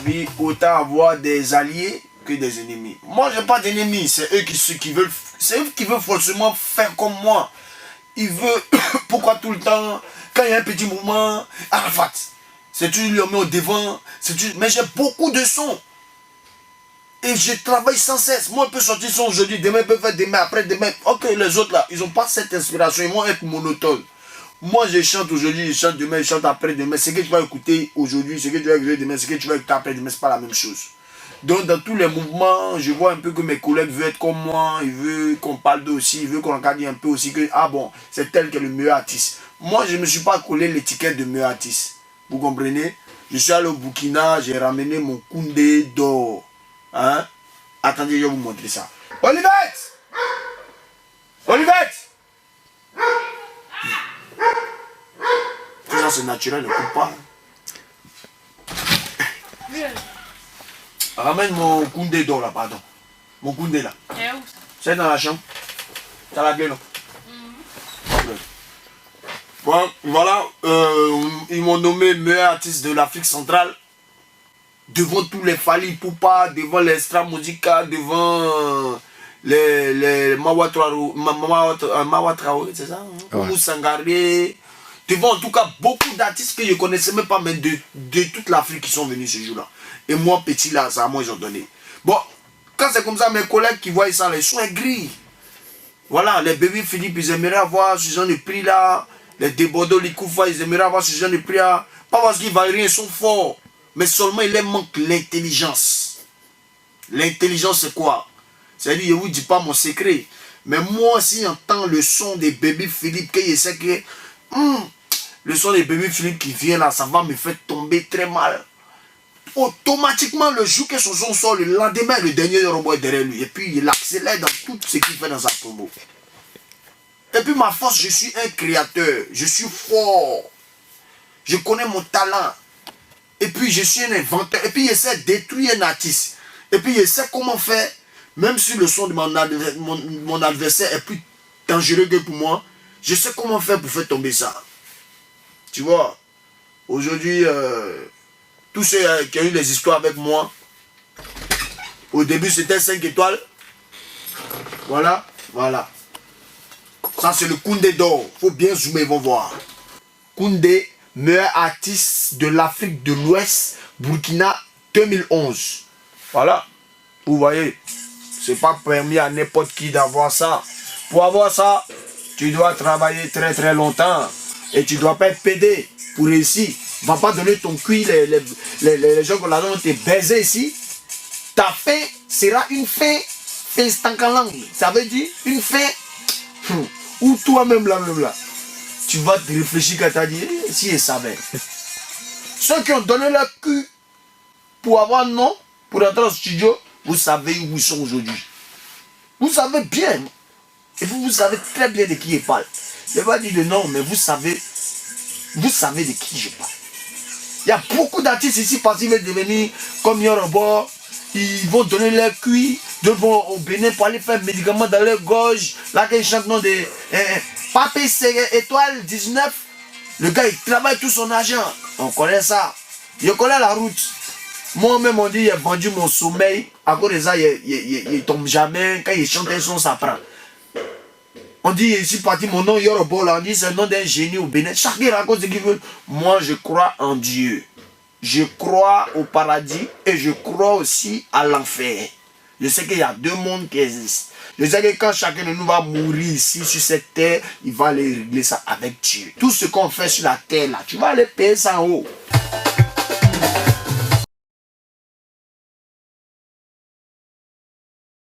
vie, autant avoir des alliés que des ennemis. Moi, j'ai pas d'ennemis, c'est eux qui veulent, c'est eux qui veulent forcément faire comme moi. Ils veulent, pourquoi tout le temps, quand il y a un petit mouvement, Arafat, c'est toujours le met au devant, mais j'ai beaucoup de sons. Et je travaille sans cesse. Moi, je peux sortir son aujourd'hui, demain, je peux faire demain, après demain. Ok, les autres là, ils n'ont pas cette inspiration, ils vont être monotones. Moi, je chante aujourd'hui, je chante demain, je chante après demain. Ce que tu vas écouter aujourd'hui, ce que tu vas écouter demain, ce que tu vas écouter après demain, ce n'est pas la même chose. Donc, dans tous les mouvements, je vois un peu que mes collègues veulent être comme moi, ils veulent qu'on parle d'eux aussi, ils veulent qu'on encadre un peu aussi que, ah bon, c'est tel que le meilleur artiste. Moi, je ne me suis pas collé l'étiquette de meilleur artiste. Vous comprenez? Je suis allé au Burkina, j'ai ramené mon Koundé d'or. Hein? Attendez, je vais vous montrer ça. Olivette! Olivette! Tout ça, c'est naturel, ne coupe pas. Ramène mon Koundé d'or là, pardon. Mon Koundé là. C'est dans la chambre. T'as la gueule. Bon, voilà. Ils m'ont nommé meilleur artiste de l'Afrique centrale. Devant tous les Fally Ipupa, devant les Extra Musica, devant les Mawatraoui, c'est ça? Ouais. Sangaré. Devant en tout cas beaucoup d'artistes que je ne connaissais même pas, mais de toute l'Afrique qui sont venus ce jour-là. Et moi, petit là, ça, moi, ils ont donné. Bon, quand c'est comme ça, mes collègues qui voient ça, ils sont aigris. Voilà, les bébés Philippe, ils aimeraient avoir ce genre de prix là. Les Debodo, les Koufa, ils aimeraient avoir ce genre de prix là. Pas parce qu'ils valent rien, ils sont forts. Mais seulement il leur manque l'intelligence. L'intelligence c'est quoi? C'est-à-dire, je ne vous dis pas mon secret. Mais moi, si j'entends le son des bébés Philippe, que je sais que le son des bébés Philippe qui vient là, ça va me faire tomber très mal. Automatiquement, le jour que son son sort, le lendemain, le dernier robot est derrière lui. Et puis, il accélère dans tout ce qu'il fait dans sa promo. Et puis, ma force, je suis un créateur. Je suis fort. Je connais mon talent. Et puis, je suis un inventeur. Et puis, j'essaie de détruire un artiste. Et puis, je sais comment faire. Même si le son de mon adversaire est plus dangereux que pour moi, je sais comment faire pour faire tomber ça. Tu vois, aujourd'hui, tous ceux qui ont eu des histoires avec moi, au début, c'était 5 étoiles. Voilà, voilà. Ça, c'est le Koundé d'or. Il faut bien zoomer, ils vont voir. Koundé, meilleur artiste de l'Afrique de l'Ouest, Burkina 2011. Voilà. Vous voyez, c'est pas permis à n'importe qui d'avoir ça. Pour avoir ça, tu dois travailler très très longtemps. Et tu dois pas être pédé pour réussir. On va pas donner ton cuit, les gens qu'on a donné, t'es baisé ici. Ta fin sera une fin stankalang. Ça veut dire une fin où toi-même là, tu vas te réfléchir quand tu as dit, si elle savait. Ceux qui ont donné leur cul pour avoir non, pour entrer au studio, vous savez où ils sont aujourd'hui. Vous savez bien. Et vous savez très bien de qui je parle. Je ne vais pas dire de non, mais vous savez de qui je parle. Il y a beaucoup d'artistes ici parce qu'ils veulent devenir comme Yoruba. Ils vont donner leur cuit, ils vont au Bénin pour aller faire médicaments dans leur gorge. Là, quand ils chantent nom de Papé étoile 19, le gars il travaille tout son argent. On connaît ça. Je connais la route. Moi-même, on dit, j'ai vendu mon sommeil. À cause de ça, il ne tombe jamais. Quand il chante un son, ça prend. On dit, je suis parti, mon nom Yoruba, là, on dit, c'est le nom d'un génie au Bénin. Chacun raconte ce qu'il veut. Moi, je crois en Dieu. Je crois au paradis et je crois aussi à l'enfer. Je sais qu'il y a deux mondes qui existent. Je sais que quand chacun de nous va mourir ici, sur cette terre, il va aller régler ça avec Dieu. Tout ce qu'on fait sur la terre, là, tu vas aller payer ça en haut.